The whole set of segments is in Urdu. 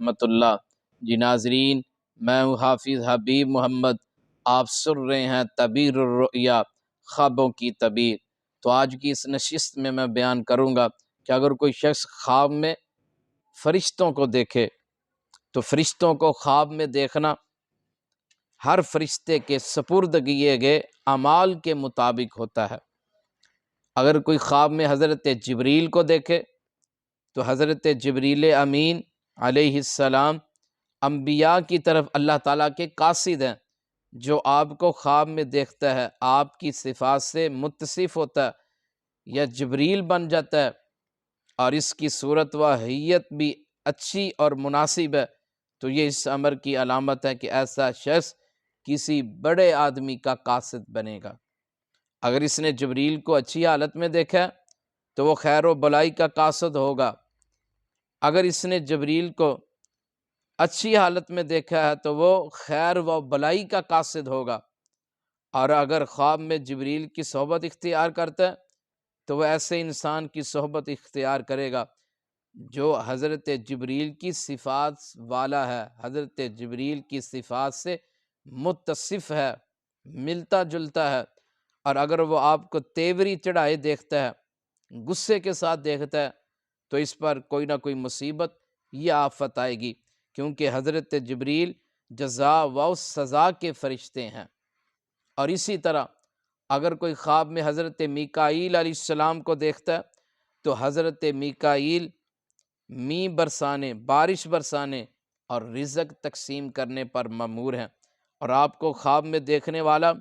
ورحمۃ اللہ۔ جی ناظرین، میں ہوں حافظ حبیب محمد، آپ سن رہے ہیں تعبیر الرؤیا، خوابوں کی تعبیر۔ تو آج کی اس نشست میں بیان کروں گا کہ اگر کوئی شخص خواب میں فرشتوں کو دیکھے تو فرشتوں کو خواب میں دیکھنا ہر فرشتے کے سپرد کیے گئے اعمال کے مطابق ہوتا ہے۔ اگر کوئی خواب میں حضرت جبریل کو دیکھے تو حضرت جبریل امین علیہ السلام انبیاء کی طرف اللہ تعالیٰ کے قاصد ہیں، جو آپ کو خواب میں دیکھتا ہے، آپ کی صفات سے متصف ہوتا ہے یا جبریل بن جاتا ہے، اور اس کی صورت و حیت بھی اچھی اور مناسب ہے، تو یہ اس امر کی علامت ہے کہ ایسا شخص کسی بڑے آدمی کا قاصد بنے گا۔ اگر اس نے جبریل کو اچھی حالت میں دیکھا تو وہ خیر و بلائی کا قاصد ہوگا۔ اگر اس نے جبریل کو اچھی حالت میں دیکھا ہے تو وہ خیر و بلائی کا قاصد ہوگا، اور اگر خواب میں جبریل کی صحبت اختیار کرتا ہے تو وہ ایسے انسان کی صحبت اختیار کرے گا جو حضرت جبریل کی صفات والا ہے، حضرت جبریل کی صفات سے متصف ہے، ملتا جلتا ہے۔ اور اگر وہ آپ کو تیوری چڑھائے دیکھتا ہے، غصے کے ساتھ دیکھتا ہے، تو اس پر کوئی نہ کوئی مصیبت یا آفت آئے گی، کیونکہ حضرت جبریل جزا و سزا کے فرشتے ہیں۔ اور اسی طرح اگر کوئی خواب میں حضرت میکائیل علیہ السلام کو دیکھتا ہے تو حضرت میکائیل می برسانے، بارش برسانے اور رزق تقسیم کرنے پر مامور ہیں، اور آپ کو خواب میں دیکھنے والا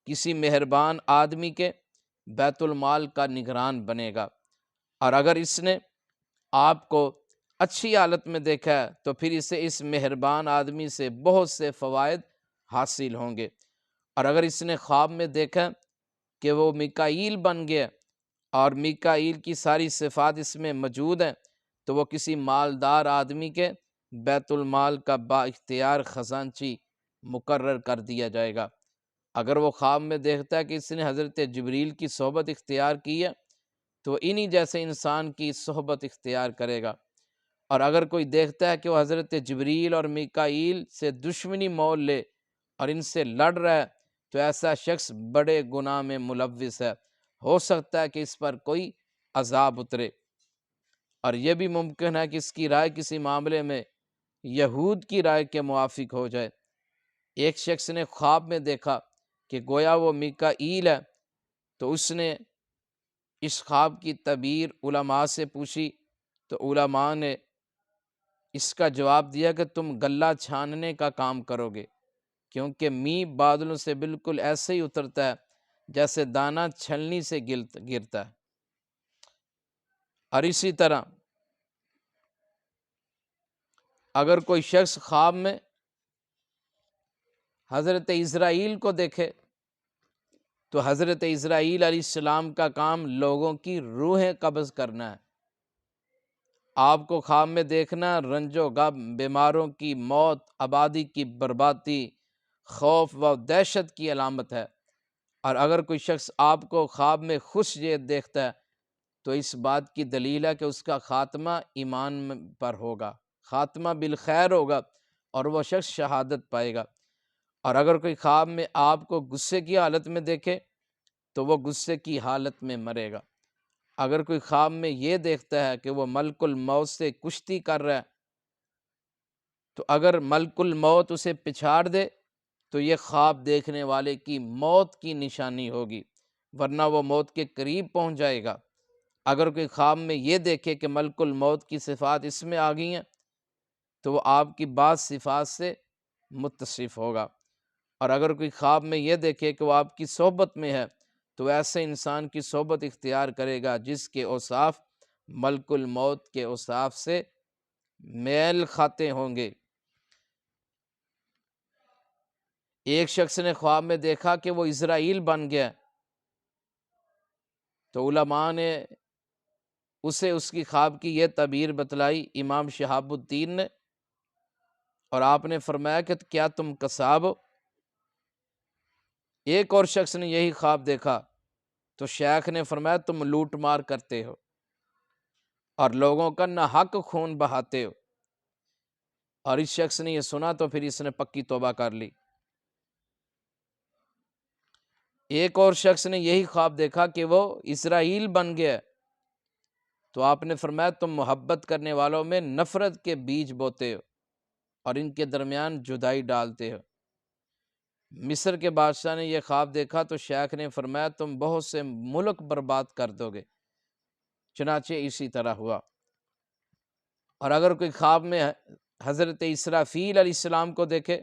کسی مہربان آدمی کے بیت المال کا نگران بنے گا۔ اور اگر اس نے آپ کو اچھی حالت میں دیکھا ہے تو پھر اسے اس مہربان آدمی سے بہت سے فوائد حاصل ہوں گے۔ اور اگر اس نے خواب میں دیکھا کہ وہ میکائیل بن گیا اور میکائیل کی ساری صفات اس میں موجود ہیں تو وہ کسی مالدار آدمی کے بیت المال کا با اختیار خزانچی مقرر کر دیا جائے گا۔ اگر وہ خواب میں دیکھتا ہے کہ اس نے حضرت جبریل کی صحبت اختیار کی ہے تو انہی جیسے انسان کی صحبت اختیار کرے گا۔ اور اگر کوئی دیکھتا ہے کہ وہ حضرت جبریل اور میکائیل سے دشمنی مول لے اور ان سے لڑ رہا ہے تو ایسا شخص بڑے گناہ میں ملوث ہے، ہو سکتا ہے کہ اس پر کوئی عذاب اترے۔ اور یہ بھی ممکن ہے کہ اس کی رائے کسی معاملے میں یہود کی رائے کے موافق ہو جائے۔ ایک شخص نے خواب میں دیکھا کہ گویا وہ میکائیل ہے، تو اس نے اس خواب کی تعبیر علماء سے پوچھی تو علماء نے اس کا جواب دیا کہ تم غلہ چھاننے کا کام کرو گے، کیونکہ می بادلوں سے بالکل ایسے ہی اترتا ہے جیسے دانہ چھلنی سے گرتا ہے۔ اور اسی طرح اگر کوئی شخص خواب میں حضرت اسرائیل کو دیکھے تو حضرت اسرائیل علیہ السلام کا کام لوگوں کی روحیں قبض کرنا ہے۔ آپ کو خواب میں دیکھنا رنج و غم، بیماروں کی موت، آبادی کی بربادی، خوف و دہشت کی علامت ہے۔ اور اگر کوئی شخص آپ کو خواب میں خوش دیکھتا ہے تو اس بات کی دلیل ہے کہ اس کا خاتمہ ایمان پر ہوگا، خاتمہ بالخیر ہوگا اور وہ شخص شہادت پائے گا۔ اور اگر کوئی خواب میں آپ کو غصے کی حالت میں دیکھے تو وہ غصے کی حالت میں مرے گا۔ اگر کوئی خواب میں یہ دیکھتا ہے کہ وہ ملک الموت سے کشتی کر رہا ہے تو اگر ملک الموت اسے پچھاڑ دے تو یہ خواب دیکھنے والے کی موت کی نشانی ہوگی، ورنہ وہ موت کے قریب پہنچ جائے گا۔ اگر کوئی خواب میں یہ دیکھے کہ ملک الموت کی صفات اس میں آ گئی ہیں تو وہ آپ کی بعض صفات سے متصف ہوگا۔ اور اگر کوئی خواب میں یہ دیکھے کہ وہ آپ کی صحبت میں ہے تو ایسے انسان کی صحبت اختیار کرے گا جس کے اوصاف ملک الموت کے اوصاف سے میل کھاتے ہوں گے۔ ایک شخص نے خواب میں دیکھا کہ وہ اسرائیل بن گیا تو علماء نے اسے اس کی خواب کی یہ تعبیر بتلائی امام شہاب الدین نے، اور آپ نے فرمایا کہ کیا تم قصاب ہو؟ ایک اور شخص نے یہی خواب دیکھا تو شیخ نے فرمایا تم لوٹ مار کرتے ہو اور لوگوں کا ناحق خون بہاتے ہو۔ اور اس شخص نے یہ سنا تو پھر اس نے پکی توبہ کر لی۔ ایک اور شخص نے یہی خواب دیکھا کہ وہ اسرائیل بن گیا، تو آپ نے فرمایا تم محبت کرنے والوں میں نفرت کے بیج بوتے ہو اور ان کے درمیان جدائی ڈالتے ہو۔ مصر کے بادشاہ نے یہ خواب دیکھا تو شیخ نے فرمایا تم بہت سے ملک برباد کر دو گے، چنانچہ اسی طرح ہوا۔ اور اگر کوئی خواب میں حضرت اسرافیل علیہ السلام کو دیکھے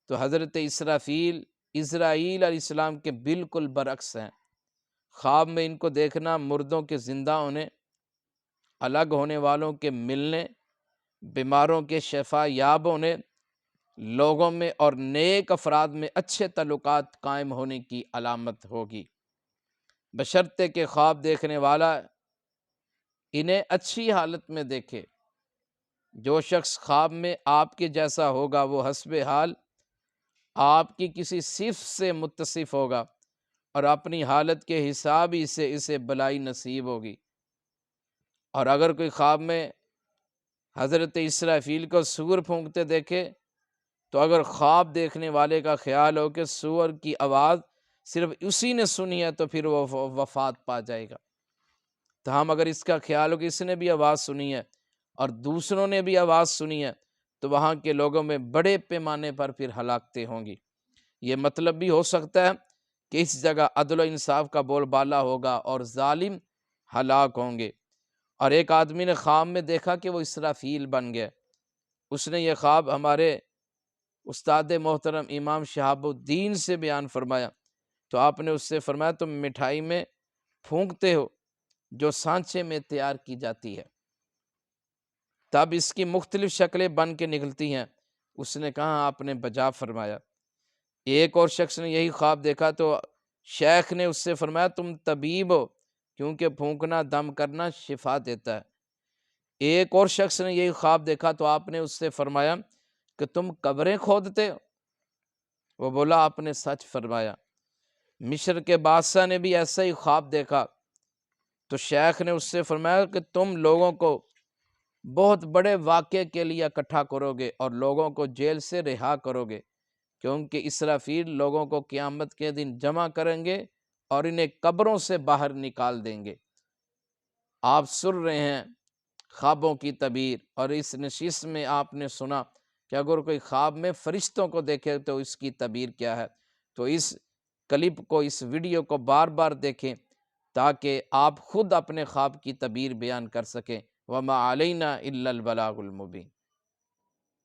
تو حضرت اسرافیل اسرائیل علیہ السلام کے بالکل برعکس ہیں۔ خواب میں ان کو دیکھنا مردوں کے زندہ ہونے، الگ ہونے والوں کے ملنے، بیماروں کے شفا یاب ہونے، لوگوں میں اور نیک افراد میں اچھے تعلقات قائم ہونے کی علامت ہوگی، بشرطے کہ خواب دیکھنے والا انہیں اچھی حالت میں دیکھے۔ جو شخص خواب میں آپ کے جیسا ہوگا وہ حسب حال آپ کی کسی صفت سے متصف ہوگا اور اپنی حالت کے حساب ہی سے اسے بلائی نصیب ہوگی۔ اور اگر کوئی خواب میں حضرت اسرافیل کو سور پھونکتے دیکھے تو اگر خواب دیکھنے والے کا خیال ہو کہ سور کی آواز صرف اسی نے سنی ہے تو پھر وہ وفات پا جائے گا۔ تاہم اگر اس کا خیال ہو کہ اس نے بھی آواز سنی ہے اور دوسروں نے بھی آواز سنی ہے تو وہاں کے لوگوں میں بڑے پیمانے پر پھر ہلاکتیں ہوں گی۔ یہ مطلب بھی ہو سکتا ہے کہ اس جگہ عدل و انصاف کا بول بالا ہوگا اور ظالم ہلاک ہوں گے۔ اور ایک آدمی نے خواب میں دیکھا کہ وہ اسرافیل بن گیا۔ اس نے یہ خواب ہمارے استاد محترم امام شہاب الدین سے بیان فرمایا تو آپ نے اس سے فرمایا تم مٹھائی میں پھونکتے ہو جو سانچے میں تیار کی جاتی ہے، تب اس کی مختلف شکلیں بن کے نکلتی ہیں۔ اس نے کہا آپ نے بجا فرمایا۔ ایک اور شخص نے یہی خواب دیکھا تو شیخ نے اس سے فرمایا تم طبیب ہو کیونکہ پھونکنا دم کرنا شفا دیتا ہے۔ ایک اور شخص نے یہی خواب دیکھا تو آپ نے اس سے فرمایا کہ تم قبریں کھودتے ہو؟ وہ بولا آپ نے سچ فرمایا۔ مصر کے بادشاہ نے بھی ایسا ہی خواب دیکھا تو شیخ نے اس سے فرمایا کہ تم لوگوں کو بہت بڑے واقعے کے لیے اکٹھا کرو گے اور لوگوں کو جیل سے رہا کرو گے، کیونکہ اسرافیل لوگوں کو قیامت کے دن جمع کریں گے اور انہیں قبروں سے باہر نکال دیں گے۔ آپ سن رہے ہیں خوابوں کی تعبیر، اور اس نشست میں آپ نے سنا کہ اگر کوئی خواب میں فرشتوں کو دیکھے تو اس کی تعبیر کیا ہے۔ تو اس کلپ کو، اس ویڈیو کو بار بار دیکھیں تاکہ آپ خود اپنے خواب کی تعبیر بیان کر سکیں۔ وَمَا عَلَيْنَا إِلَّا الْبَلَاغُ الْمُبِينُ۔